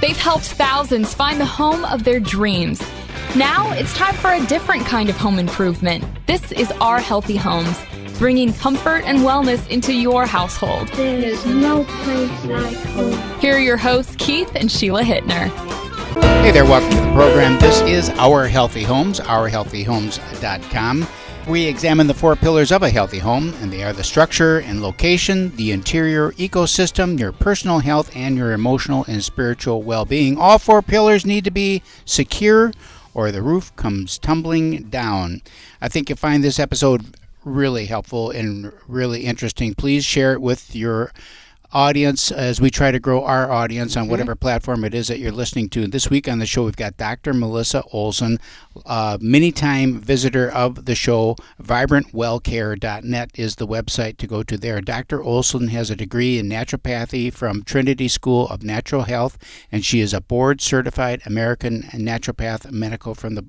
They've helped thousands find the home of their dreams. Now it's time for a different kind of home improvement. This is Our Healthy Homes, bringing comfort and wellness into your household. There is no place like home. Here are your hosts, Keith and Sheila Hittner. Hey there, welcome to the program. This is Our Healthy Homes, ourhealthyhomes.com. We examine the four pillars of a healthy home, and they are the structure and location, the interior ecosystem, your personal health, and your emotional and spiritual well-being. All four pillars need to be secure, or the roof comes tumbling down. I think you'll find this episode really helpful and really interesting. Please share it with your audience as we try to grow our audience on whatever platform it is that you're listening to. This week on the show, we've got Dr. Melissa Olson, many-time visitor of the show. VibrantWellCare.net is the website to go to there. Dr. Olson has a degree in naturopathy from Trinity School of Natural Health, and she is a board-certified American naturopath medical from the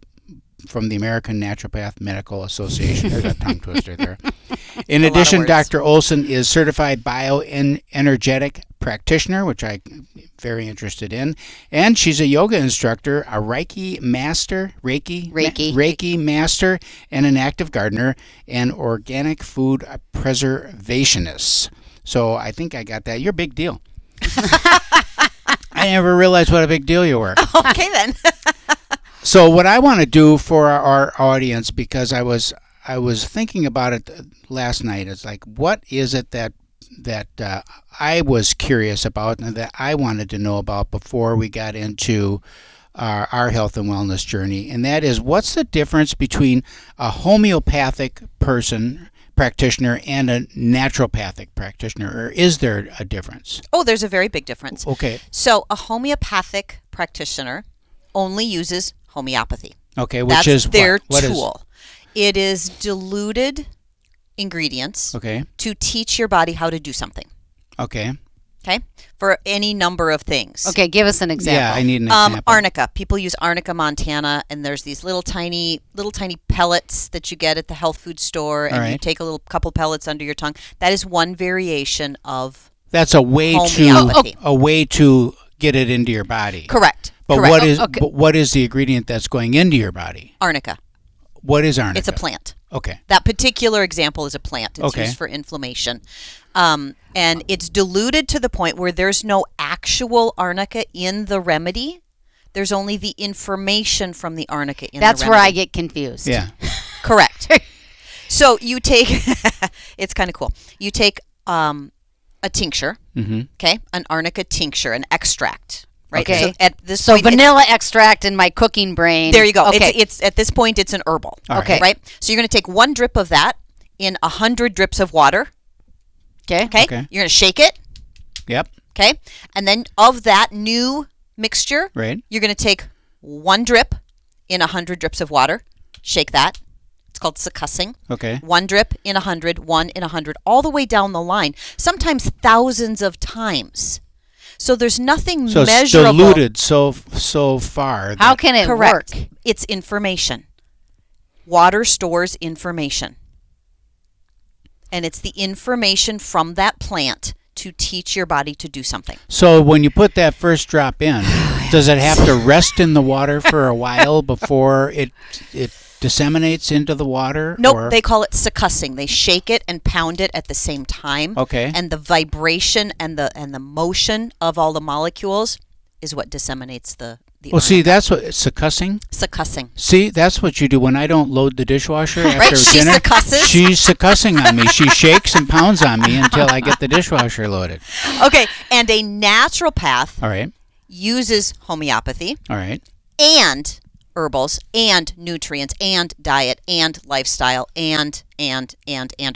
American Naturopath Medical Association. There's a tongue twister there. In addition, Dr. Olson is certified bioenergetic practitioner, which I'm very interested in, and she's a yoga instructor, a Reiki master, Reiki master, and an active gardener, and organic food preservationist. So I think I got that. You're a big deal. I never realized what a big deal you were. Okay, then. So what I want to do for our audience, because I was thinking about it last night, it's like, what is it that I was curious about and that I wanted to know about before we got into our health and wellness journey, and that is, what's the difference between a homeopathic practitioner and a naturopathic practitioner, or is there a difference? Oh, there's a very big difference. Okay. So a homeopathic practitioner only uses homeopathy. Okay, which That's is their what tool. It is diluted ingredients Okay. to teach your body how to do something. Okay. Okay? For any number of things. Okay, give us an example. Yeah, I need an example. Arnica. People use Arnica montana, and there's these little tiny pellets that you get at the health food store, and you take a couple pellets under your tongue. That is one variation of That's a way to get it into your body. Correct. But Correct. what is the ingredient that's going into your body? Arnica. What is arnica? It's a plant. Okay. That particular example is a plant. It's Okay. used for inflammation. And it's diluted to the point where there's no actual arnica in the remedy. There's only the information from the arnica in the remedy. That's where I get confused. Yeah. Correct. So you take, it's kind of cool. You take a tincture, okay, an arnica tincture, an extract. Right. Okay. So at this So point, vanilla extract in my cooking brain. there you go. Okay. It's at this point it's an herbal. All Okay. Right. So you're going to take one drip of that in 100 drips of water. Okay. Okay. You're going to shake it. Yep. Okay. And then of that new mixture, Right. you're going to take one drip in 100 drips of water. Shake that. It's called succussing. Okay. One drip in 100, one in 100, all the way down the line. Sometimes thousands of times. So there's nothing So it's measurable. diluted so far. How can it Correct. work? It's information. Water stores information. And it's the information from that plant to teach your body to do something. So when you put that first drop in, does it have to rest in the water for a while before it disseminates into the water? Nope, or? they call it succussing. They shake it and pound it at the same time. Okay. And the vibration and the motion of all the molecules is what disseminates the Well, see, that's what succussing. succussing. See, that's what you do when I don't load the dishwasher after Right, she dinner. succusses. She's succussing on me. She shakes and pounds on me until I get the dishwasher loaded. Okay, and a naturopath All right. uses homeopathy All right. and herbals and nutrients and diet and lifestyle and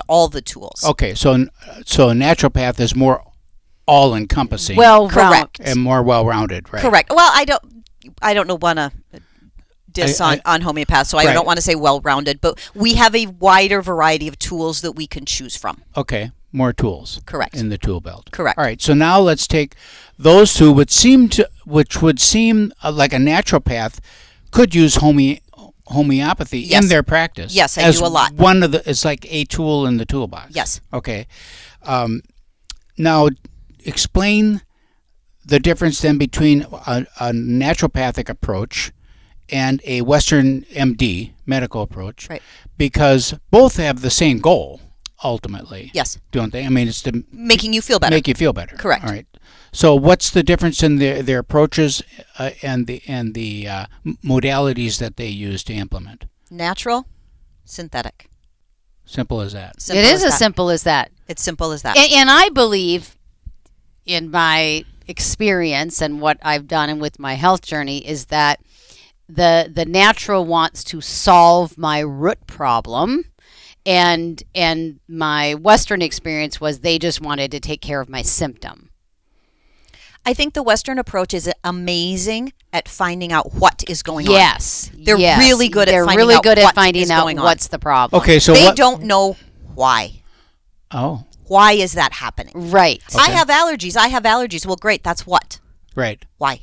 all the tools. Okay, so a naturopath is more all-encompassing. Correct. And more well-rounded, right? Correct. Well, I don't want to diss on homeopaths, so I Right. don't want to say well-rounded, but we have a wider variety of tools that we can choose from. Okay, more tools. Correct. In the tool belt. Correct. All right, so now let's take those two, which would seem like a naturopath could use homeopathy Yes. in their practice. Yes, I as do a lot. It's like a tool in the toolbox. Yes. Okay. Now, explain the difference then between a naturopathic approach and a Western MD medical approach, Right. because both have the same goal ultimately. Yes. Don't they? I mean, it's to Making you feel better. make you feel better. Correct. All right. So, what's the difference in their approaches and the modalities that they use to implement? Natural, synthetic. Simple as that. Simple It is as that. simple as that. It's simple as that. And I believe, in my experience and what I've done and with my health journey, is that the natural wants to solve my root problem, and my Western experience was they just wanted to take care of my symptom. I think the Western approach is amazing at finding out what is going on. Yes, They're yes. really good at They're finding really out good what at finding is out going on. what's the problem. Okay, so They what? don't know why. Oh, Why is that happening? Right. I have allergies. I have allergies. Well, great. That's what. right. Why?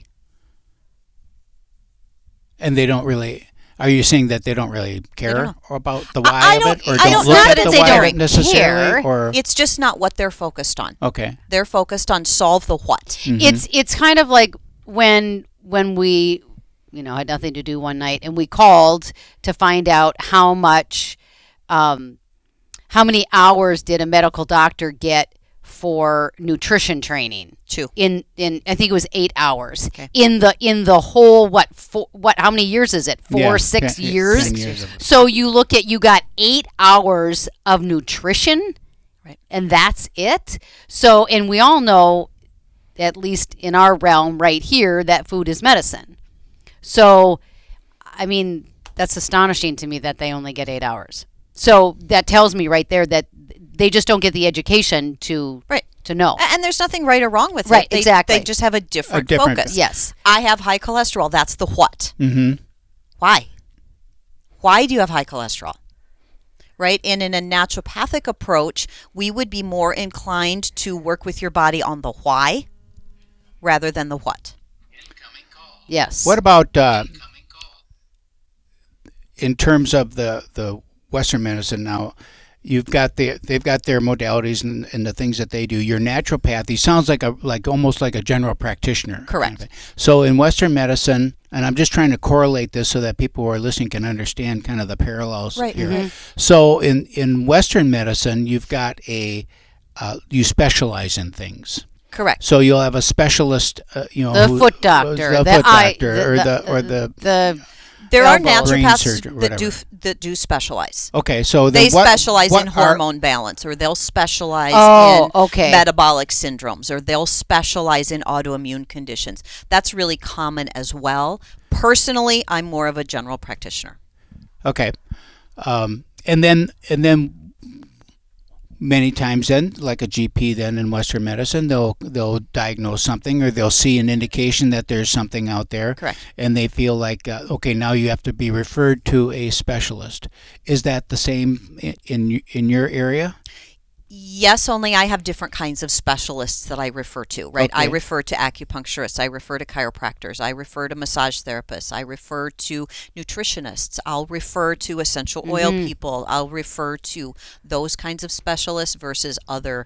And they don't really. Are you saying that they don't really care don't about the why I of don't- it, or I don't don't look know at that the they why of it don't necessarily, care. or It's just not what they're focused on. okay? They're focused on solve the what. Mm-hmm. It's kind of like when we had nothing to do one night and we called to find out how many hours did a medical doctor get for nutrition training. 2. In I think it was 8 hours. Okay. In the whole how many years is it? 4 Yeah, 6 yeah, years. 10 years of it. So you got 8 hours of nutrition. Right. And that's it. So, and we all know, at least in our realm right here, that food is medicine. So, I mean, that's astonishing to me that they only get 8 hours. So that tells me right there that they just don't get the education to Right. know. And there's nothing right or wrong with Right, it. exactly. They just have a different focus. Yes. I have high cholesterol. That's the what. Mm-hmm. Why? Why do you have high cholesterol? Right? And in a naturopathic approach, we would be more inclined to work with your body on the why rather than the what. Yes. What about in terms of the Western medicine now? They've got their modalities and the things that they do. Your naturopathy sounds like almost like a general practitioner. Correct. So in Western medicine, and I'm just trying to correlate this so that people who are listening can understand kind of the parallels Right. here. Mm-hmm. So in Western medicine, you've got you specialize in things. Correct. So you'll have a specialist, the foot doctor, the foot doctor, or the There are elbow. Brain naturopaths surgery, that do specialize. okay. So then They specialize what in are- hormone balance, or they'll specialize in okay. metabolic syndromes, or they'll specialize in autoimmune conditions. That's really common as well. Personally, I'm more of a general practitioner. Okay, and then many times then, like a GP then in Western medicine, they'll diagnose something, or they'll see an indication that there's something out there. Correct. And they feel like, okay, now you have to be referred to a specialist. Is that the same in your area? Yes, only I have different kinds of specialists that I refer to, right? I Okay. refer to acupuncturists, I refer to chiropractors, I refer to massage therapists, I refer to nutritionists, I'll refer to essential oil people, I'll refer to those kinds of specialists versus other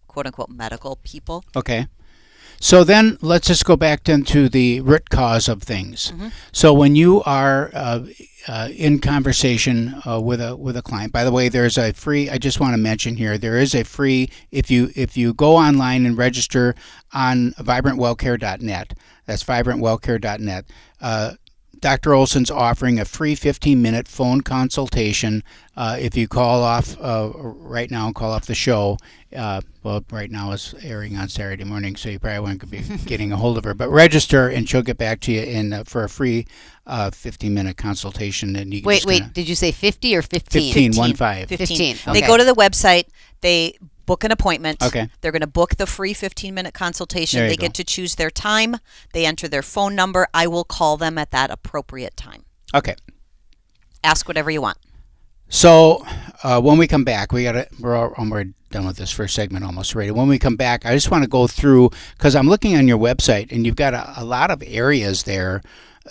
quote-unquote medical people. Okay. So then let's just go back then to the root cause of things. Mm-hmm. So when you are in conversation with a client, by the way, there's a free, I just want to mention here, there is a free, if you go online and register on vibrantwellcare.net, that's vibrantwellcare.net, Dr. Olson's offering a free 15-minute phone consultation. If you call off right now, call off the show. Well, right now it's airing on Saturday morning, so you probably won't be getting a hold of her. But register, and she'll get back to you for a free 15-minute consultation. And you can Wait. Did you say 50 or 15? 15, 15. 15. They Okay. go to the website, they book an appointment. Okay. They're going to book the free 15-minute consultation. There you They go. get to choose their time. They enter their phone number. I will call them at that appropriate time. Ask whatever you want. So when we come back, we're done with this first segment almost already. When we come back, I just want to go through, because I'm looking on your website, and you've got a lot of areas there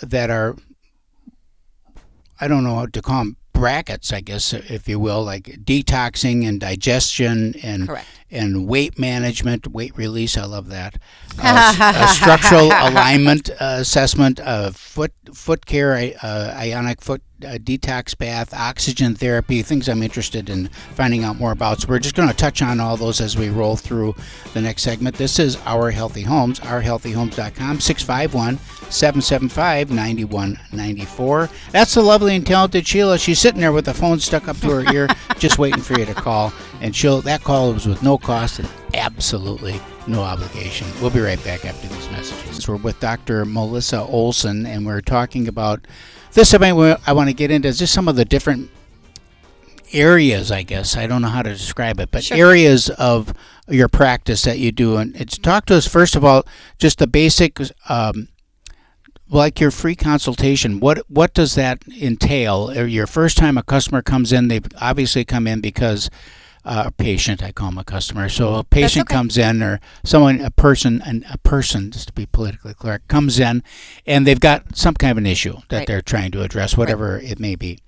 that are, I don't know how to call them brackets, I guess, if you will, like detoxing and digestion and Correct. and weight management, weight release. I love that. Structural alignment assessment, foot care, ionic foot detox bath, oxygen therapy, things I'm interested in finding out more about. So we're just going to touch on all those as we roll through the next segment. This is Our Healthy Homes, ourhealthyhomes.com, 651-775-9194. That's the lovely and talented Sheila. She's sitting there with the phone stuck up to her ear, just waiting for you to call. And that call was with no cost and absolutely no obligation. We'll be right back after these messages. We're with Dr. Melissa Olson, and we're talking about this. I want to get into just some of the different areas, I guess. I don't know how to describe it, but Sure. areas of your practice that you do. And it's talk to us, first of all, just the basic, like your free consultation. What does that entail? Your first time a customer comes in, they've obviously come in because a patient, I call them a customer. So a patient okay. comes in, or a person, just to be politically correct, comes in, and they've got some kind of an issue that Right. they're trying to address, whatever it may be.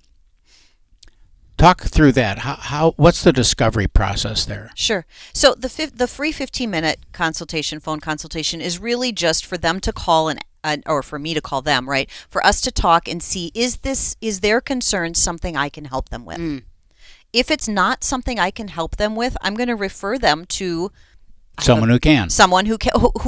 Talk through that. What's the discovery process there? Sure. So the free 15-minute phone consultation is really just for them to call or for me to call them, right? For us to talk and see, is their concern something I can help them with? If it's not something I can help them with, I'm going to refer them to Someone who can. Someone who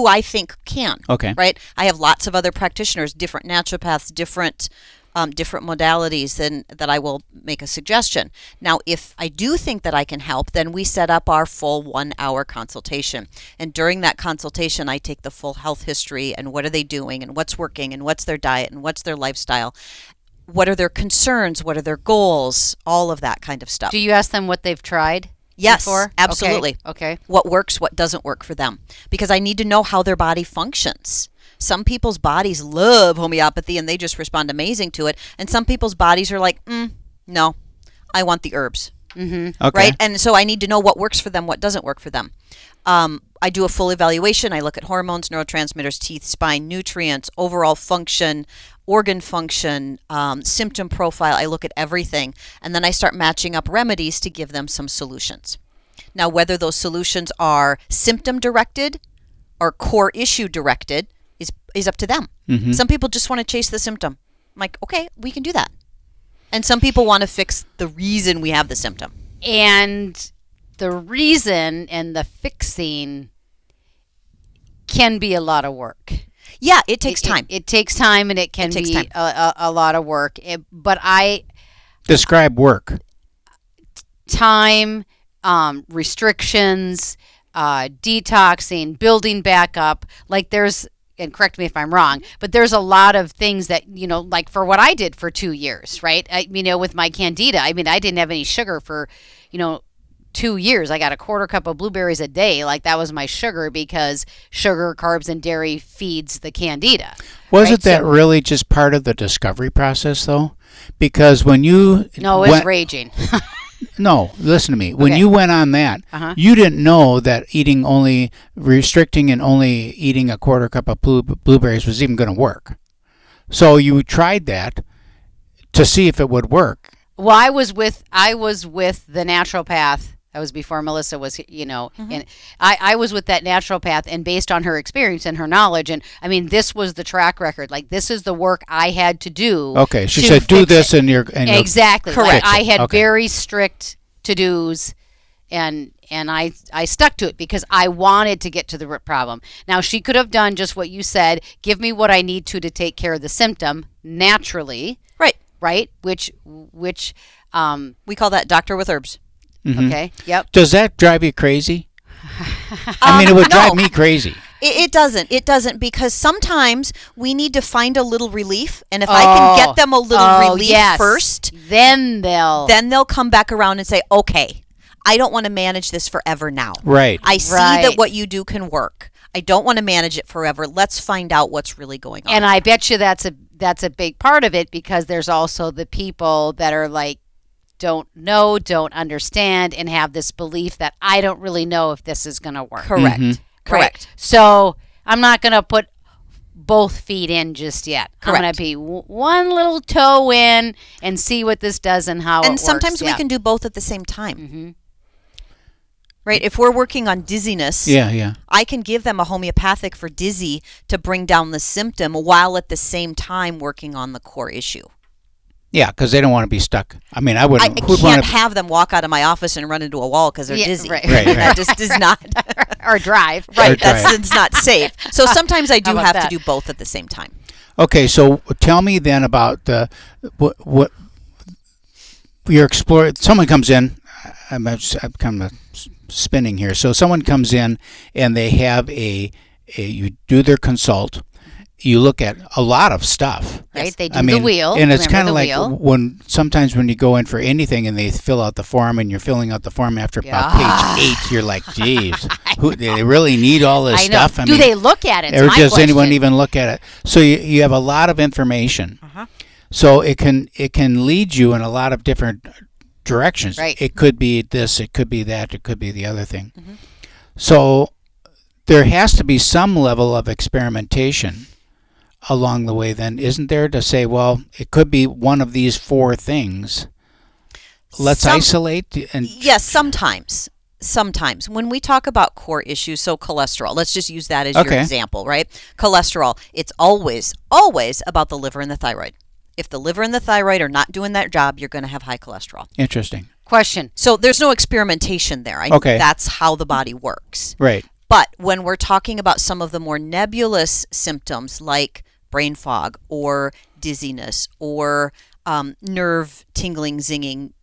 I think can. Okay. Right? I have lots of other practitioners, different naturopaths, different modalities, that I will make a suggestion. Now, if I do think that I can help, then we set up our full 1-hour consultation. And during that consultation, I take the full health history and what are they doing and what's working and what's their diet and what's their lifestyle. What are their concerns? What are their goals? All of that kind of stuff. Do you ask them what they've tried? Yes, before? absolutely. Okay. What works, what doesn't work for them. Because I need to know how their body functions. Some people's bodies love homeopathy and they just respond amazing to it. And some people's bodies are like, no, I want the herbs. Okay. Right? And so I need to know what works for them, what doesn't work for them. I do a full evaluation. I look at hormones, neurotransmitters, teeth, spine, nutrients, overall function, organ function, symptom profile. I look at everything. And then I start matching up remedies to give them some solutions. Now, whether those solutions are symptom directed or core issue directed is up to them. Some people just want to chase the symptom. I'm like, okay, we can do that. And some people want to fix the reason we have the symptom. And the reason and the fixing can be a lot of work. Yeah, it takes time. It takes time, and it can be a lot of work. But describe work. Time, restrictions, detoxing, building back up. Like there's, and correct me if I'm wrong, but there's a lot of things that, like for what I did for 2 years, right? With my candida, I didn't have any sugar for, 2 years. I got a quarter cup of blueberries a day. Like that was my sugar, because sugar, carbs, and dairy feeds the candida. Wasn't that really just part of the discovery process, though? Because when you... No, it's raging. No, listen to me. When Okay. you went on that, you didn't know that restricting and only eating a quarter cup of blueberries was even going to work. So you tried that to see if it would work. Well, I was with the naturopath. That was before Melissa was, and I was with that naturopath, and based on her experience and her knowledge, and this was the track record. Like this is the work I had to do. Okay, she said, "Do this," and you're exactly correct. Like, I had Okay. very strict to-dos, and I stuck to it because I wanted to get to the root problem. Now she could have done just what you said: give me what I need to take care of the symptom naturally. Right? Which We call that doctor with herbs. okay. Yep. Does that drive you crazy? It would drive me crazy. It doesn't. It doesn't, because sometimes we need to find a little relief, and if I can get them a little relief first, then they'll come back around and say, okay, I don't want to manage this forever now. Right. I see that what you do can work. I don't want to manage it forever. Let's find out what's really going on. And I bet you that's a big part of it, because there's also the people that are like, don't know, don't understand, and have this belief that I don't really know if this is going to work. Correct. Mm-hmm. Correct. Right? So I'm not going to put both feet in just yet. Correct. I'm going to be one little toe in and see what this does and how it works. And sometimes we can do both at the same time. Right? If we're working on dizziness, I can give them a homeopathic for dizzy to bring down the symptom while at the same time working on the core issue. Yeah, because they don't want to be stuck. I mean, I wouldn't. I can't have them walk out of my office and run into a wall because they're dizzy. Right. That just is not. Or drive. Right. That's not safe. So sometimes I do have to do both at the same time. Okay, so tell me then about what you're exploring. Someone comes in. I'm kind of spinning here. So someone comes in and they have you do their consult. You look at a lot of stuff. Right, they do the wheel. And it's kind of like sometimes when you go in for anything and they fill out the form and you're filling out the form after about page 8, you're like, geez, they really need all this stuff? Do they look at it? Or does anyone even look at it? So you have a lot of information. So it can lead you in a lot of different directions. Right. It could be this, it could be that, it could be the other thing. So there has to be some level of experimentation along the way then, isn't there, to say, well, it could be one of these 4 things. Let's isolate. Yes, sometimes. When we talk about core issues, so cholesterol, let's just use that as your example, right? Cholesterol, it's always about the liver and the thyroid. If the liver and the thyroid are not doing that job, you're going to have high cholesterol. Interesting. Question. So there's no experimentation there. That's how the body works. Right. But when we're talking about some of the more nebulous symptoms like brain fog or dizziness or nerve tingling, zinging,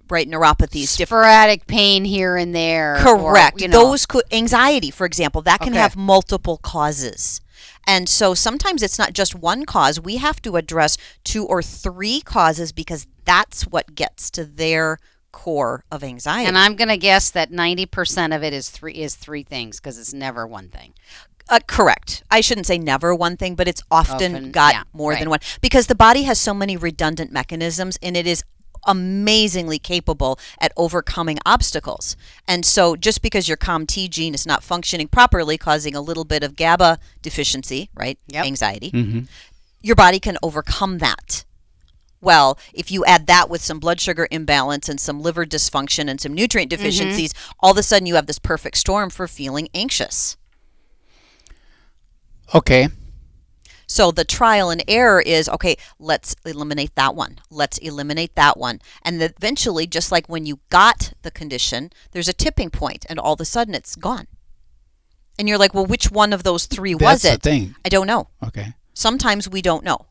right, neuropathies. Sporadic pain here and there. Correct. Or, those could, anxiety, for example, that can have multiple causes. And so sometimes it's not just one cause. We have to address 2 or 3 causes because that's what gets to their core of anxiety. And I'm going to guess that 90% of it is three things because it's never one thing. Correct. I shouldn't say never one thing, but it's often got more than one because the body has so many redundant mechanisms and it is amazingly capable at overcoming obstacles. And so just because your COMT gene is not functioning properly, causing a little bit of GABA deficiency, right? Anxiety, your body can overcome that. Well, if you add that with some blood sugar imbalance and some liver dysfunction and some nutrient deficiencies, all of a sudden you have this perfect storm for feeling anxious. Okay. So the trial and error is, okay, let's eliminate that one. Let's eliminate that one. And eventually, just like when you got the condition, there's a tipping point and all of a sudden it's gone. And you're like, well, which one of those 3 was it? That's the thing. I don't know. Okay. Sometimes we don't know.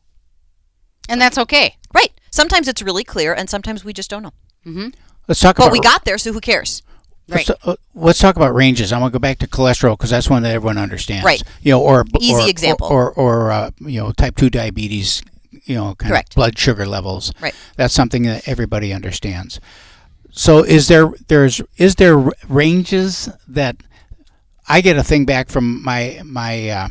And that's okay. Right. Sometimes it's really clear and sometimes we just don't know. Let's talk about. But we got there, so who cares? Let's talk about ranges. I'm going to go back to cholesterol because that's one that everyone understands. Right. Easy example. Or type 2 diabetes, kind of blood sugar levels. Right. That's something that everybody understands. So is there ranges that I get a thing back from my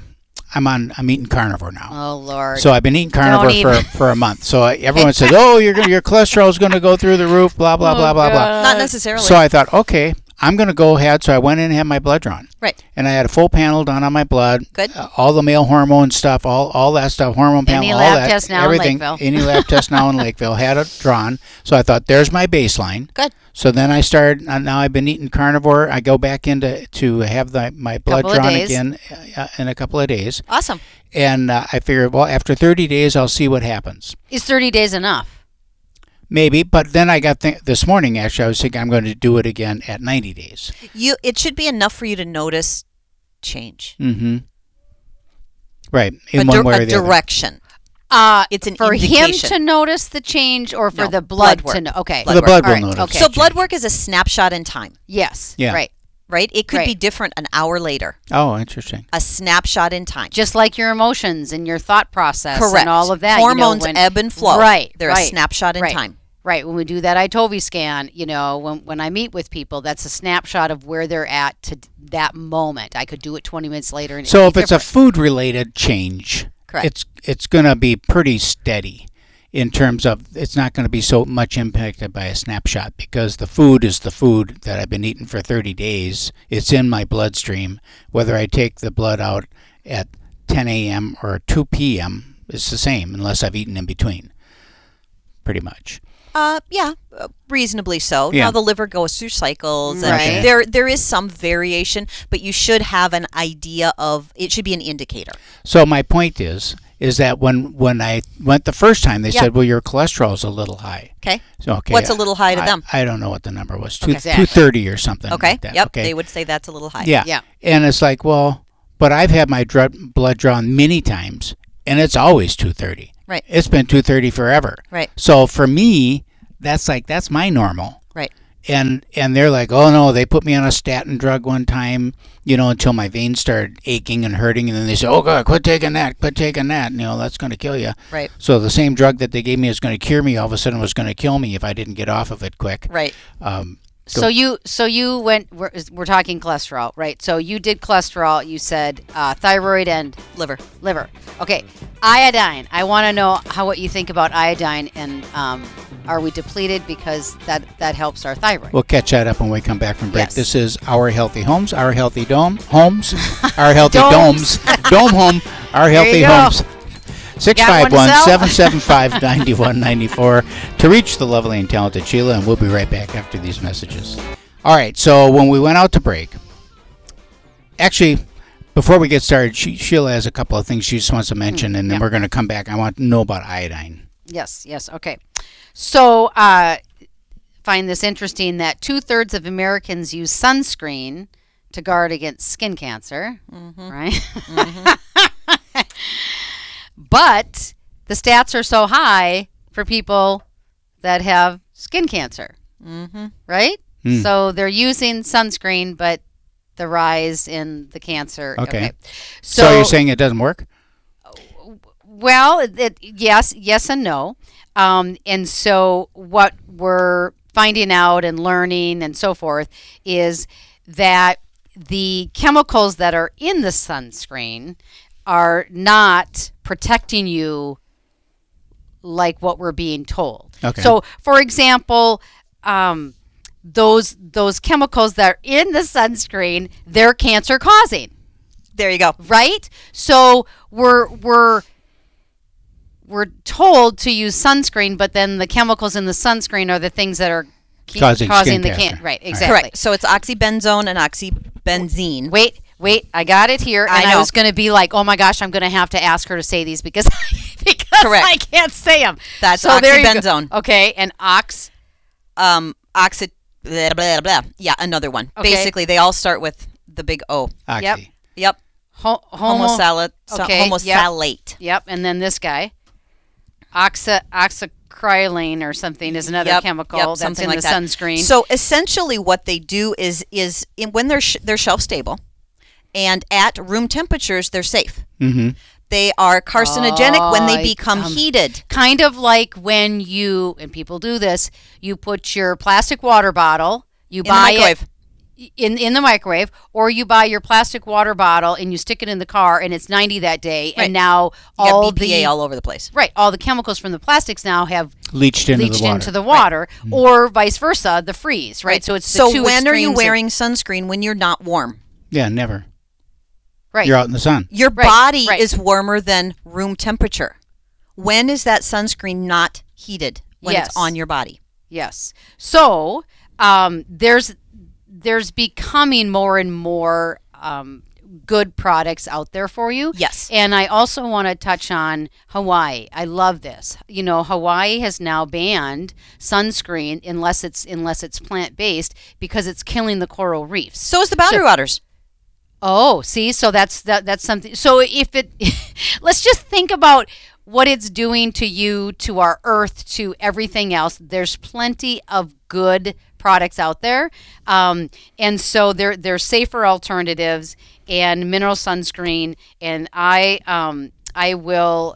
I'm eating carnivore now. Oh Lord. So I've been eating carnivore for a month. So everyone says, "Oh, your cholesterol is going to go through the roof." Blah blah blah blah blah. Not necessarily. So I thought, okay, I'm going to go ahead. So I went in and had my blood drawn. Right. And I had a full panel done on my blood. Good. All the male hormone stuff, all that stuff, hormone panel, Any all lab that, test now everything. in Lakeville. Any lab test now in Lakeville had it drawn. So I thought, there's my baseline. Good. So then I started. Now I've been eating carnivore. I go back to have my blood drawn again in a couple of days. Awesome. And I figured, well, after 30 days, I'll see what happens. Is 30 days enough? Maybe, but then I got this morning, actually, I was thinking I'm going to do it again at 90 days. It should be enough for you to notice change. Mm-hmm. Right, in one way or the direction. It's an for indication. him to notice the change or for the blood to know? Okay. The blood will right. notice. Okay. So blood work is a snapshot in time. Yes. Yeah. Right. Right? It could be different an hour later. Oh, interesting. A snapshot in time. Just like your emotions and your thought process Correct. and all of that. Hormones ebb and flow. Right. They're a snapshot in time. Right. When we do that ITOVI scan, when I meet with people, that's a snapshot of where they're at to that moment. I could do it 20 minutes later. And so if it's a food-related change, correct, it's going to be pretty steady in terms of it's not going to be so much impacted by a snapshot because the food is the food that I've been eating for 30 days. It's in my bloodstream. Whether I take the blood out at 10 a.m. or 2 p.m. It's the same unless I've eaten in between, pretty much. Yeah, reasonably so. Yeah. Now the liver goes through cycles, and Right. there is some variation, but you should have an idea of it. Should be an indicator. So my point is that when I went the first time, they Yeah. said, well, your cholesterol is a little high. Okay. So okay, What's a little high to them? I don't know what the number was. Okay. 230 or something. Okay. Like that. Yep. Okay. They would say that's a little high. Yeah. Yeah. And it's like, well, but I've had my blood drawn many times, and it's always 230. Right. It's been 230 forever. Right. So for me, that's my normal. Right. And they're like, oh no, they put me on a statin drug one time, until my veins started aching and hurting, and then they said, oh God, quit taking that, that's going to kill you. Right. So the same drug that they gave me is going to cure me, all of a sudden was going to kill me if I didn't get off of it quick. Right. So you went. We're talking cholesterol, right? So you did cholesterol. You said thyroid and Liver. liver. Okay, iodine. I want to know what you think about iodine, and are we depleted because that helps our thyroid? We'll catch that up when we come back from break. Yes. This is Our Healthy Homes, Our Healthy Homes, Our Healthy Domes. Dome Home, Our Healthy you go. Homes. Got one to sell? 651-775-9194 to reach the lovely and talented Sheila, and we'll be right back after these messages. All right, so when we went out to break, actually, before we get started, Sheila has a couple of things she just wants to mention, and then yeah. we're going to come back. I want to know about iodine. Yes. Okay. So find this interesting that 2/3 of Americans use sunscreen to guard against skin cancer, right? But the stats are so high for people that have skin cancer, right? So they're using sunscreen, but the rise in the cancer. Okay. So you're saying it doesn't work? Well, yes and no. And so what we're finding out and learning and so forth is that the chemicals that are in the sunscreen are not protecting you like what we're being told. Okay. So, for example, those chemicals that are in the sunscreen, they're cancer causing. There you go. Right? So we're told to use sunscreen, but then the chemicals in the sunscreen are the things that are Causing skin the cancer. Right, exactly. Correct. So it's oxybenzone and oxybenzene. Wait, I got it here, and I know. was going to be like, oh my gosh, I'm going to have to ask her to say these because Correct. I can't say them. That's there you go. oxybenzone. Okay, and Oxy. Blah, blah, blah. Yeah, another one. Okay. Basically, they all start with the big O. Oxy. Yep. Yep. Homosalate. Okay, Homosalate. Yep, and then this guy, oxycrylene or something is another chemical that's something in like the that. sunscreen. So essentially, what they do is when they're shelf stable, and at room temperatures, they're safe. Mm-hmm. They are carcinogenic when they become heated. Kind of like when you, and people do this, you put your plastic water bottle, you buy it in the microwave, or you buy your plastic water bottle and you stick it in the car and it's 90 that day, Right. and now all BPA all over the place. Right, all the chemicals from the plastics now have Leached into the water. Or vice versa, the freeze, right? So it's the two when are you extremes wearing sunscreen when you're not warm? Yeah, never. right. You're out in the sun. Your body right. is warmer than room temperature. When is that sunscreen not heated? When Yes. it's on your body. Yes. So there's becoming more and more good products out there for you. Yes. And I also want to touch on Hawaii. I love this. Hawaii has now banned sunscreen unless it's plant-based because it's killing the coral reefs. So is the boundary waters. Oh, see, so that's something. So if it, let's just think about what it's doing to you, to our earth, to everything else. There's plenty of good products out there, and so there's safer alternatives and mineral sunscreen. And I will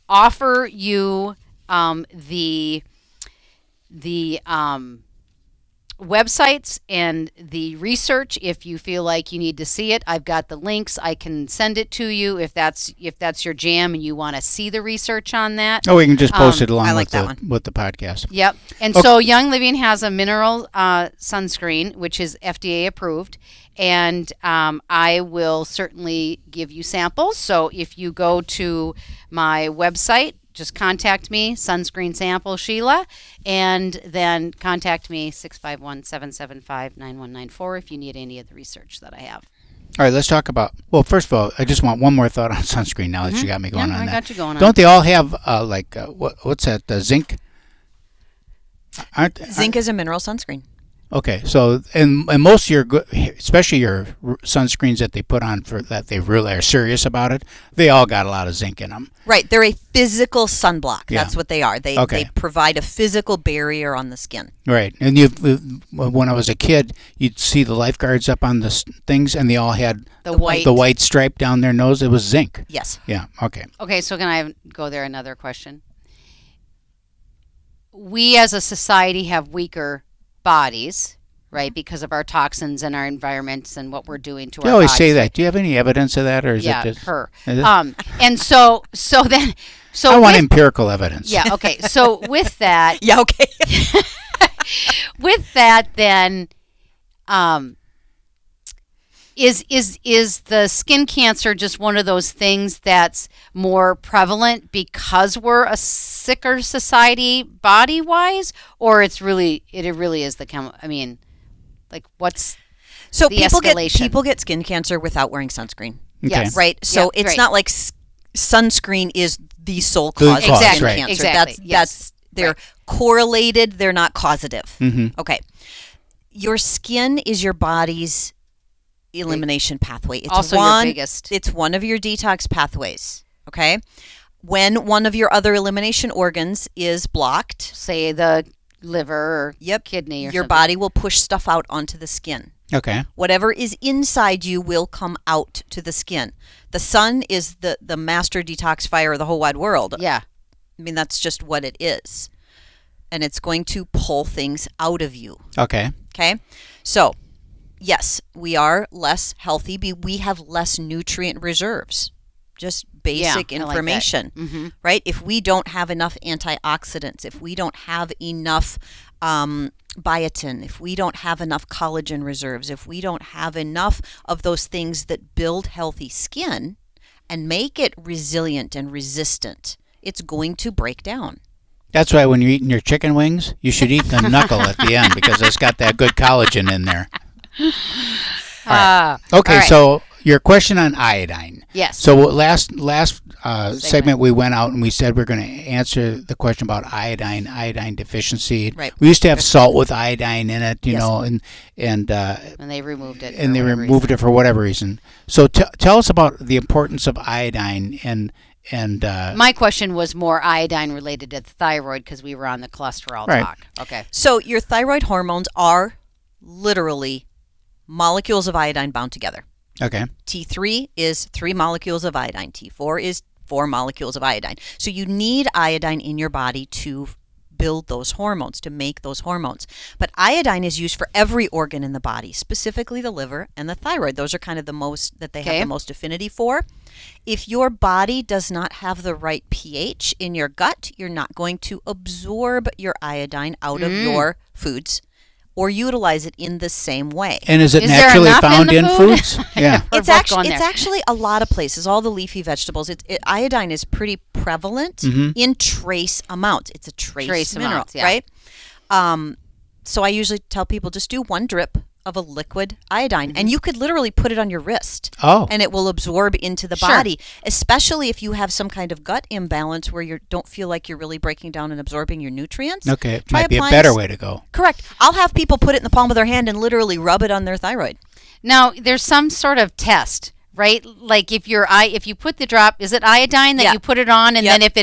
offer you the websites and the research. If you feel like you need to see it, I've got the links. I can send it to you if that's your jam and you want to see the research on that. Oh, we can just post it along like with the podcast. Yep. And so Young Living has a mineral sunscreen, which is FDA approved. And I will certainly give you samples. So if you go to my website, just contact me, Sunscreen Sample Sheila, and then contact me, 651-775-9194, if you need any of the research that I have. All right, let's talk about, well, first of all, I just want one more thought on sunscreen now that you got me going on I that. got you going on. Don't they all have, what's that, zinc? Zinc is a mineral sunscreen. Okay, so and most of your, especially your sunscreens that they put on for that they really are serious about it, they all got a lot of zinc in them. Right, they're a physical sunblock. Yeah. That's what they are. They provide a physical barrier on the skin. Right, and when I was a kid, you'd see the lifeguards up on the things, and they all had the white stripe down their nose. It was zinc. Yes. Yeah. Okay. Okay, so can I go there? Another question. We as a society have weaker bodies, right, because of our toxins and our environments and what we're doing to our bodies. You always say that. Do you have any evidence of that, or is it just her? And so I want empirical evidence. Yeah. Okay. So with that, Yeah. Okay. with that, then, is the skin cancer just one of those things that's more prevalent because we're a sicker society body wise, or it really is the I mean, like what's So the people escalation? get skin cancer without wearing sunscreen. Okay. Yes. Right. So Yeah, it's right. not like sunscreen is the sole The cause of cause, skin right. cancer. Exactly. That's they're Right. correlated. They're not causative. Mm-hmm. Okay. Your skin is your body's elimination pathway. It's Also your biggest. It's one of your detox pathways. Okay. When one of your other elimination organs is blocked, Say the liver or kidney or your something. body will push stuff out onto the skin. Okay. Whatever is inside you will come out to the skin. The sun is the master detoxifier of the whole wide world. Yeah. I mean, that's just what it is. And it's going to pull things out of you. Okay. Okay? So, yes, we are less healthy. We have less nutrient reserves. Just basic I like that. information, Mhm. right? If we don't have enough antioxidants, if we don't have enough biotin, if we don't have enough collagen reserves, if we don't have enough of those things that build healthy skin and make it resilient and resistant, it's going to break down. That's why when you're eating your chicken wings, you should eat the knuckle at the end because it's got that good collagen in there. Okay, all right. so your question on iodine. Yes. So last segment we went out and we said we're going to answer the question about iodine deficiency. Right. We used to have salt with iodine in it, you Yes. know, and they removed it. and they removed it for whatever reason. So tell us about the importance of iodine and My question was more iodine related to the thyroid because we were on the cholesterol Right. talk. Okay. So your thyroid hormones are literally molecules of iodine bound together. okay. T3 is 3 molecules of iodine. T4 is 4 molecules of iodine. So you need iodine in your body to build those hormones, to make those hormones. But iodine is used for every organ in the body, specifically the liver and the thyroid. Those are kind of the most that they have the most affinity for. If your body does not have the right pH in your gut, you're not going to absorb your iodine out of your foods or utilize it in the same way. And is it Is there naturally enough in found the in food? foods? Yeah. Or It's what's going there? actually a lot of places, all the leafy vegetables. Iodine is pretty prevalent in trace amounts. It's a trace mineral, amounts, yeah. right? So I usually tell people just do 1 drip of a liquid iodine, and you could literally put it on your wrist, Oh. and it will absorb into the Sure. body. Especially if you have some kind of gut imbalance where you don't feel like you're really breaking down and absorbing your nutrients. Okay. It Try might be a applying better way to go. Correct. I'll have people put it in the palm of their hand and literally rub it on their thyroid. Now, there's some sort of test, right? Like if you put the drop, is it iodine that Yeah. you put it on, and Yep. then if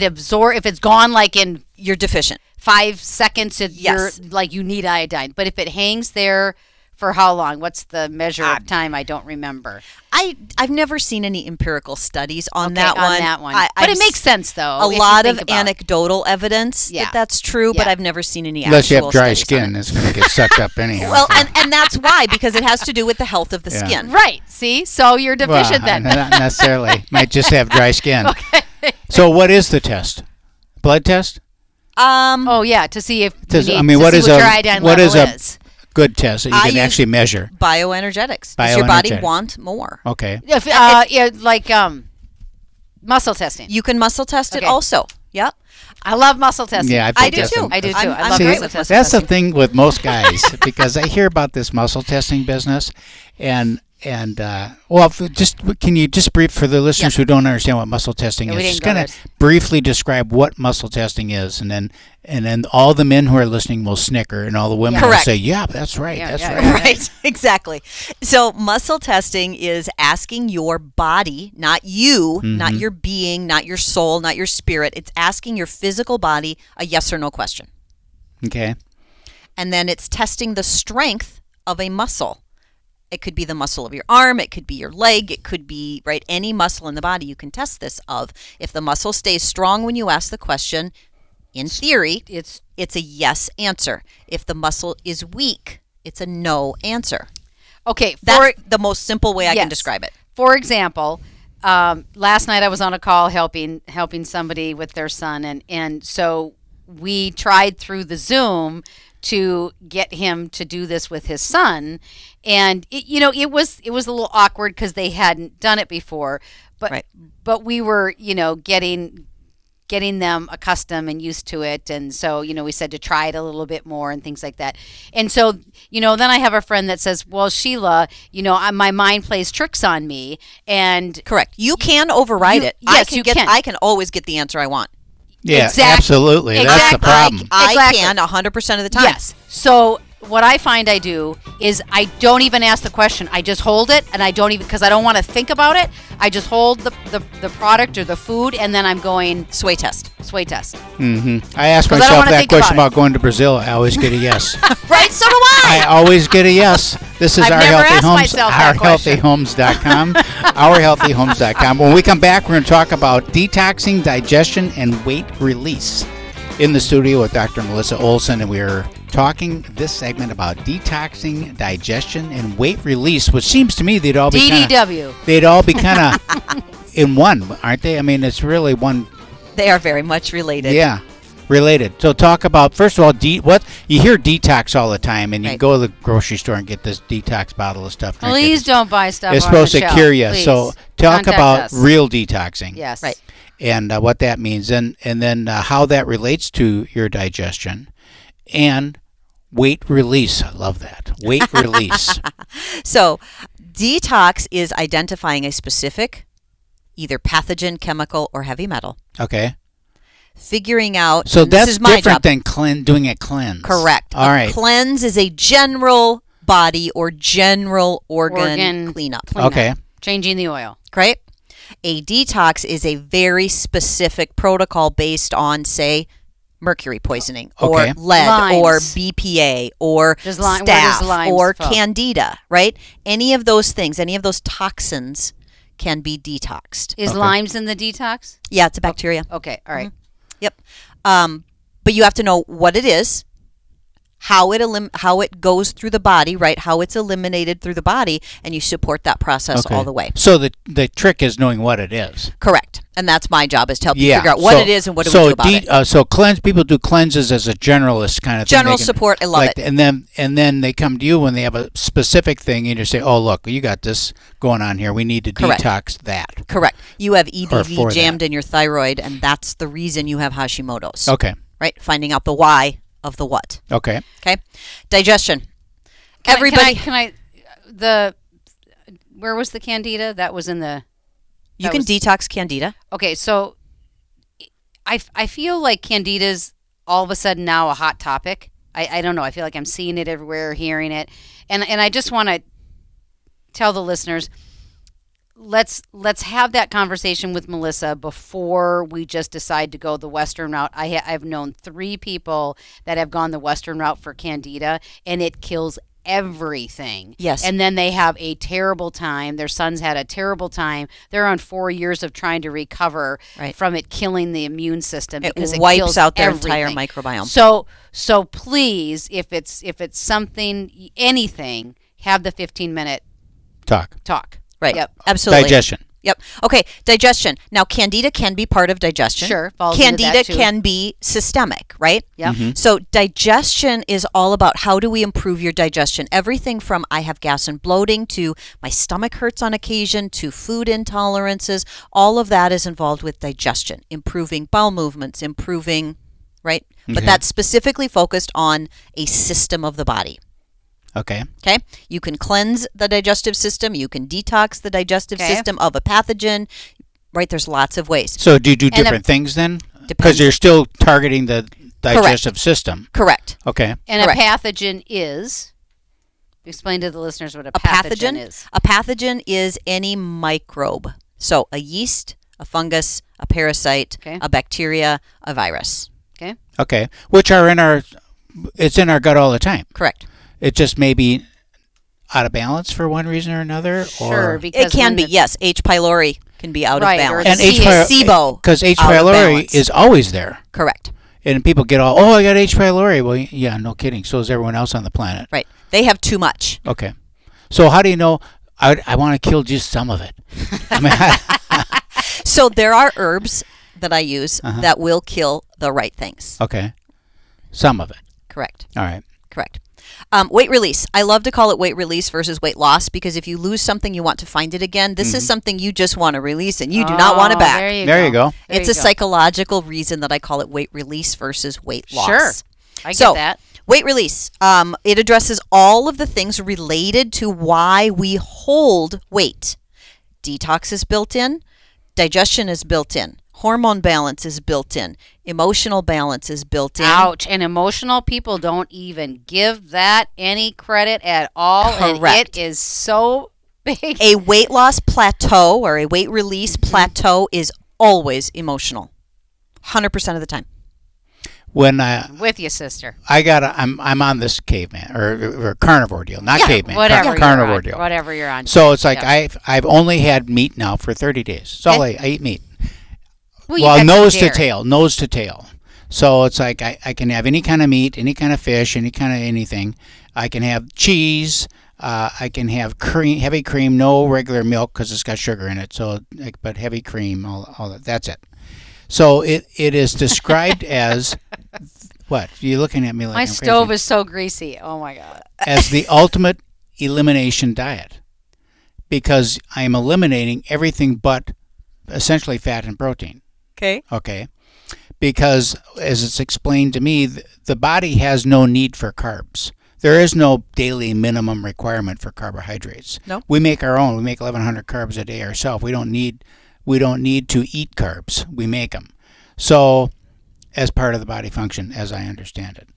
it's gone like in You're deficient. 5 seconds, Yes. you're like you need iodine. But if it hangs there for how long? What's the measure of time? I don't remember. I've never seen any empirical studies on Okay, that on one. that one. But it makes sense, though. A if you lot think of about it. anecdotal evidence Yeah. that that's true, but Yeah. I've never seen any Unless you actual have dry studies on skin, it. it's going to get sucked up anyhow. Well, and that's why, because it has to do with the health of the Yeah. skin. Right. See? So you're deficient then. Not necessarily. Might just have dry skin. Okay. So what is the test? Blood test? Oh, yeah, to see if Does- you need, I mean, to what see is what a- your iodine what level is a- is. Good test that you I can use- actually measure. Bioenergetics. Does your body Bioenergetics. want more? Okay. If, like muscle testing. You can muscle test it Okay. also. Yep. I love muscle testing. Yeah, I've I do tested too. them. I do too. I'm I love See, great muscle with testing. muscle that's the testing. thing with most guys because I hear about this muscle testing business, and well, can you just brief for the listeners who don't understand what muscle testing Yeah, we is? didn't Just go kind of there. briefly describe what muscle testing is, and then all the men who are listening will snicker, and all the women will Correct. say, "Yeah, that's right, Yeah, that's yeah, right." yeah. Right, exactly. So muscle testing is asking your body, not you, not your being, not your soul, not your spirit. It's asking your physical body a yes or no question. Okay. And then it's testing the strength of a muscle. It could be the muscle of your arm, it could be your leg, it could be any muscle in the body you can test this of. If the muscle stays strong when you ask the question, in theory, it's a yes answer. If the muscle is weak, it's a no answer. Okay. That's the most simple way I can Yes. describe it. For example, last night I was on a call helping somebody with their son, and so we tried through the Zoom to get him to do this with his son, and it was a little awkward because they hadn't done it before, but Right. but we were getting them accustomed and used to it, and so we said to try it a little bit more and things like that. And so then I have a friend that says, well, Sheila, my mind plays tricks on me, and Correct. You can override it. yes, you can. I can always get the answer I want. Yeah, Exact- absolutely. That's the exactly. problem. I Exactly. can 100% of the time. yes. So what I find I do is I don't even ask the question. I just hold it, and I don't even, because I don't want to think about it. I just hold the product or the food, and then I'm going Sway test. sway test. I ask 'Cause I don't myself wanna that think question about about going to Brazil. I always get a yes. Right? So do I. I always get a yes. This is I've Our never Healthy asked Homes, myself that question. ourhealthyhomes.com, ourhealthyhomes.com. When we come back, we're going to talk about detoxing, digestion, and weight release. In the studio with Dr. Melissa Olson, and we're talking this segment about detoxing, digestion, and weight release, which seems to me they'd all be kind of in one, aren't they? I mean, it's really one. They are very much related. Yeah, related. So talk about, first of all, what you hear detox all the time, and you Right. go to the grocery store and get this detox bottle of stuff. drink it. Please don't buy stuff. It's on supposed the to shelf. cure you. Please. So talk Contact about us. real detoxing. Yes. Right. And what that means, and then how that relates to your digestion, and weight release. I love that. Weight release. So, detox is identifying a specific, either pathogen, chemical, or heavy metal. Okay. Figuring out. So and this that's is my different job. than doing a cleanse. Correct. All right. Cleanse is a general body or general organ cleanup. Okay. Changing the oil. Right? A detox is a very specific protocol based on, say, mercury poisoning or Okay. lead Limes. or BPA or Does where does staph limes or fall? candida, right? Any of those things, any of those toxins can be detoxed. Is Okay. limes in the detox? Yeah, it's a bacteria. Okay. All right. Yep. But you have to know what it is, how it goes through the body, right? How it's eliminated through the body, and you support that process Okay. all the way. So the trick is knowing what it is. Correct. And that's my job, is to help you Yeah. figure out what it is and what do we do about it. So people do cleanses as a generalist kind of thing. General They can- support, I love it. And then they come to you when they have a specific thing, and you say, "Oh, look, you got this going on here. We need to Correct. detox that." Correct. You have for EBV jammed that. in your thyroid, and that's the reason you have Hashimoto's. Okay. Right? Finding out the why of the what. Okay. Okay? Digestion. Can Everybody, where was the candida? That was in the. you that can was- detox candida. Okay, so I feel like candida's all of a sudden now a hot topic. I don't know. I feel like I'm seeing it everywhere, hearing it, and I just want to tell the listeners, let's have that conversation with Melissa before we just decide to go the Western route. I've known 3 people that have gone the Western route for candida, and it kills everything. Yes. And then they have a terrible time. Their son's had a terrible time. They're on 4 years of trying to recover from it killing the immune system because it wipes kills out their everything. entire microbiome. So please, if it's something, anything, have the 15-minute talk. Right. Yep. Absolutely. Digestion. Yep. Okay. Digestion. Now, candida can be part of digestion. Sure. Falls into Candida that too. can be systemic, right? Yep. So digestion is all about how do we improve your digestion? Everything from I have gas and bloating to my stomach hurts on occasion to food intolerances. All of that is involved with digestion, improving bowel movements, improving, right? Okay. But that's specifically focused on a system of the body. Okay. Okay. You can cleanse the digestive system. You can detox the digestive system of a pathogen. Right. There's lots of ways. So do you do different things then? Because Depends. you're still targeting the digestive system. Correct. Okay. And Correct. a pathogen is, explain to the listeners what a pathogen is. A pathogen is any microbe. So a yeast, a fungus, a parasite, a bacteria, a virus. Okay. Okay. Which are it's in our gut all the time. Correct. It just may be out of balance for one reason or another? Sure, Or, because It can be, yes. H. pylori can be out Right, of or balance. the and SIBO. because H. out of pylori balance. is always there. Correct. And people get all, I got H. pylori. Well, yeah, no kidding. So is everyone else on the planet. Right. They have too much. Okay. So how do you know? I want to kill just some of it. I mean, So there are herbs that I use that will kill the right things. okay. Some of it. Correct. All right. Correct. Weight release. I love to call it weight release versus weight loss because if you lose something, you want to find it again. This is something you just want to release and you do not want it back. There you go. It's a psychological reason that I call it weight release versus weight loss. Sure. I get So, that. Weight release. It addresses all of the things related to why we hold weight. Detox is built in. Digestion is built in. Hormone balance is built in. Emotional balance is built in. Ouch. And emotional people don't even give that any credit at all. Correct. And it is so big. A weight loss plateau or a weight release plateau is always emotional. 100% of the time. When With you, sister. I'm on this caveman or carnivore deal, not caveman, Whatever carnivore you're on. deal. Whatever you're on. So it's like Yeah. I've only had meat now for 30 days. So I eat meat. Well, you Well, had some nose to dairy. tail, nose to tail. So it's like I can have any kind of meat, any kind of fish, any kind of anything. I can have cheese. I can have cream, heavy cream, no regular milk because it's got sugar in it. So, but heavy cream, all that. That's it. So it is described as what? You're looking at me like My I'm stove crazy. is so greasy. Oh my God. As the ultimate elimination diet because I am eliminating everything but essentially fat and protein. Okay. Okay. Because as it's explained to me, the body has no need for carbs. There is no daily minimum requirement for carbohydrates. No. We make our own. We make 1,100 carbs a day ourselves. We don't need to eat carbs. We make them. So as part of the body function, as I understand it.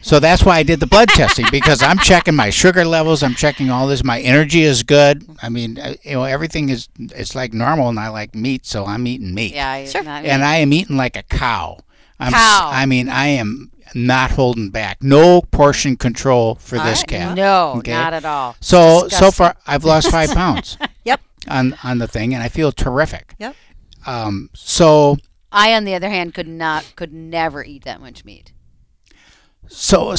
So that's why I did the blood testing because I'm checking my sugar levels. I'm checking all this. My energy is good. I mean, everything it's like normal, and I like meat, so I'm eating meat. Yeah. Sure. And I am eating like a cow. Cow. I am not holding back. No portion control for this cat. No, Okay. not at all. So Disgusting. far I've lost 5 pounds. Yep. On the thing, and I feel terrific. Yep. So I, on the other hand, could never eat that much meat. So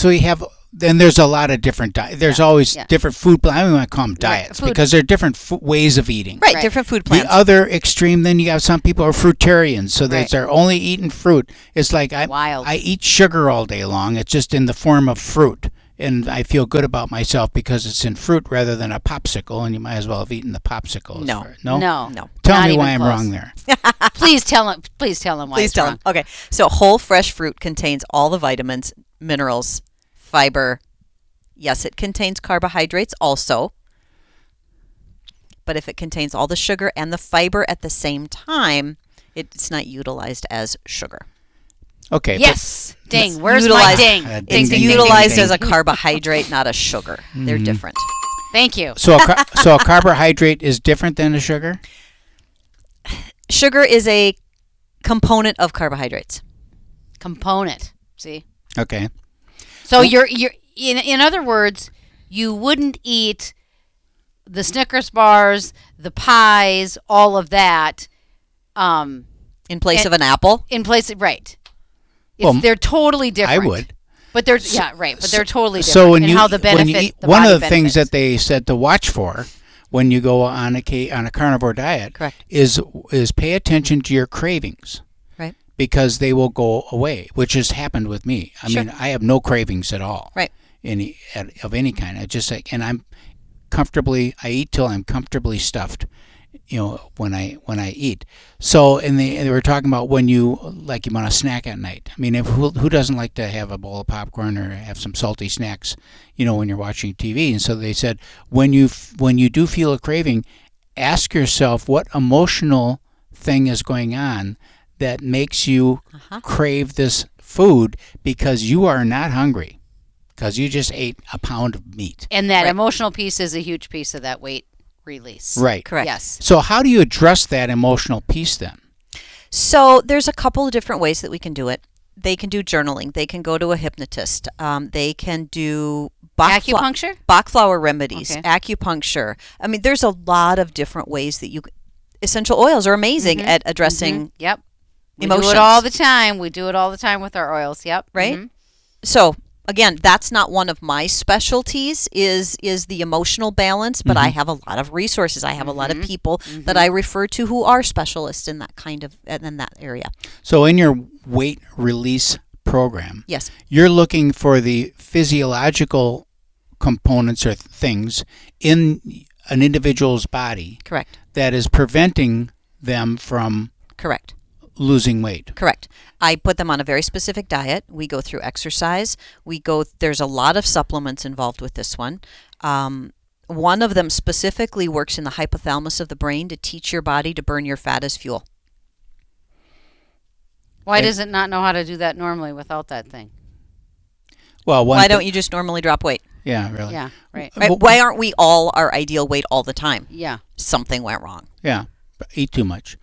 you have. Then there's a lot of different diets. There's always different food. I don't want to call them diets food. because they're different ways of eating. Right. Right. Different food plans. The other extreme, then you have some people are fruitarians, so Right. they're only eating fruit. It's like Wild. I eat sugar all day long. It's just in the form of fruit, and I feel good about myself because it's in fruit rather than a popsicle. And you might as well have eaten the popsicle. No. No. No. Tell Not me even why I'm close. wrong there. Please tell him. Please tell him why. Please it's tell wrong. them. Okay. So whole fresh fruit contains all the vitamins, minerals, fiber. Yes, it contains carbohydrates also. But if it contains all the sugar and the fiber at the same time, it's not utilized as sugar. Okay. Yes. Ding. Where's my utilized- ding? Ding, It's ding, ding, utilized ding, as a ding. carbohydrate, not a sugar. They're different. Thank you. So a carbohydrate is different than a sugar? Sugar is a component of carbohydrates. Component. See. Okay. So in other words, you wouldn't eat the Snickers bars, the pies, all of that. In place of an apple? In place of, right. Well, They're totally different. I would. But they're, but they're totally different. So when and how the benefit, one of the things that they said to watch for when you go on a carnivore diet, correct, is pay attention to your cravings. Right. Because they will go away, which has happened with me. I mean, I have no cravings at all. Right. Of any kind. I just like, and I eat till I'm comfortably stuffed, when I eat. So, and they were talking about when you want to snack at night. I mean, who doesn't like to have a bowl of popcorn or have some salty snacks, when you're watching TV? And so they said, when you do feel a craving, ask yourself what emotional thing is going on that makes you crave this food, because you are not hungry, because you just ate a pound of meat. And that emotional piece is a huge piece of that weight release. Right. Correct. Yes. So how do you address that emotional piece then? So there's a couple of different ways that we can do it. They can do journaling. They can go to a hypnotist. They can do acupuncture, Bach flower remedies, acupuncture. I mean, there's a lot of different ways that essential oils are amazing at addressing Yep. emotions. We do it all the time. We do it all the time with our oils. Yep. Right? So again, that's not one of my specialties is the emotional balance, but I have a lot of resources. I have a lot of people that I refer to who are specialists in that area. So in your weight release program, yes, you're looking for the physiological components or things in an individual's body, correct, that is preventing them from correct losing weight. Correct. I put them on a very specific diet. We go through exercise. There's a lot of supplements involved with this one. One of them specifically works in the hypothalamus of the brain to teach your body to burn your fat as fuel. Why does it not know how to do that normally without that thing? Well, why don't you just normally drop weight? Yeah, really. Yeah, right. Why aren't we all our ideal weight all the time? Yeah. Something went wrong. Yeah. Eat too much.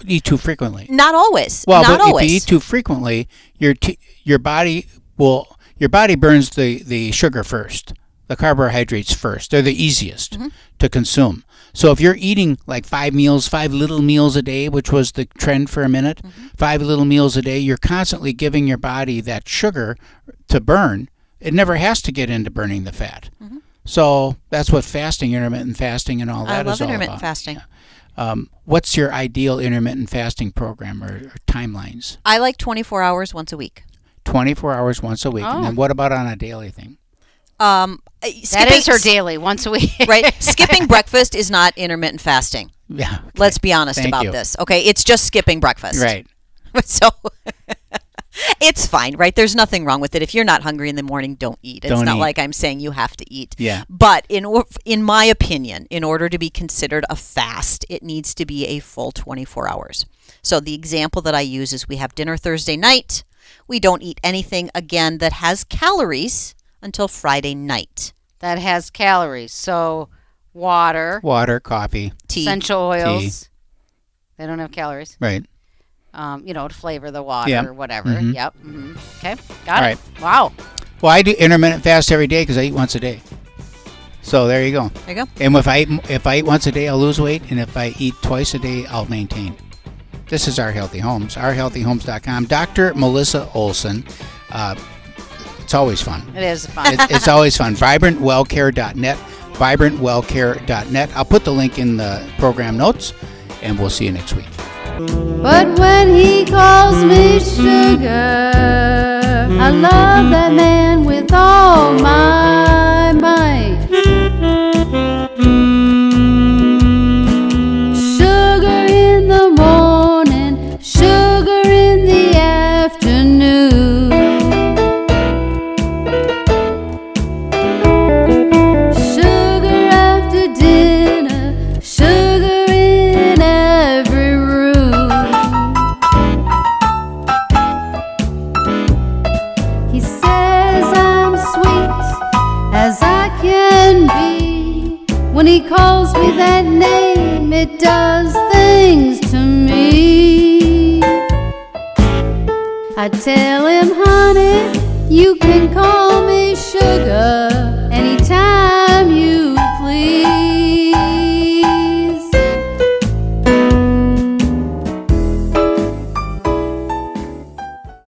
Eat too frequently. Not always. Well, not but always. if you eat too frequently, your body burns the sugar first, the carbohydrates first. They're the easiest to consume. So if you're eating like 5 little meals a day, which was the trend for a minute, 5 little meals a day, you're constantly giving your body that sugar to burn. It never has to get into burning the fat. So that's what intermittent fasting and all that is all about. I love intermittent fasting. Yeah. What's your ideal intermittent fasting program or timelines? I like 24 hours once a week. 24 hours once a week. Oh. And then what about on a daily thing? That is her daily, once a week. Right? Skipping breakfast is not intermittent fasting. Yeah. Okay. Let's be honest about this. Okay? It's just skipping breakfast. Right. So it's fine, right? There's nothing wrong with it. If you're not hungry in the morning, don't eat. It's not like I'm saying you have to eat. Yeah. But in my opinion, in order to be considered a fast, it needs to be a full 24 hours. So the example that I use is we have dinner Thursday night. We don't eat anything, again, that has calories until Friday night. That has calories. So water, coffee, Tea. essential oils. They don't have calories. Right. To flavor the water or whatever. Yep. Okay. Got All it. right. Wow. Well, I do intermittent fast every day because I eat once a day. So there you go. There you go. And if I eat once a day, I'll lose weight, and if I eat twice a day, I'll maintain. This is Our Healthy Homes, ourhealthyhomes.com. Dr. Melissa Olson. It's always fun. It is fun. It's always fun. Vibrantwellcare.net. Vibrantwellcare.net. I'll put the link in the program notes, and we'll see you next week. But when he calls me sugar, I love that man with all my might. Sugar in the morning, sugar in the afternoon. Sugar after dinner, sugar in every room. He says I'm sweet as I can be. When he calls me that name, it does things to me. I tell him, honey, you can call me sugar.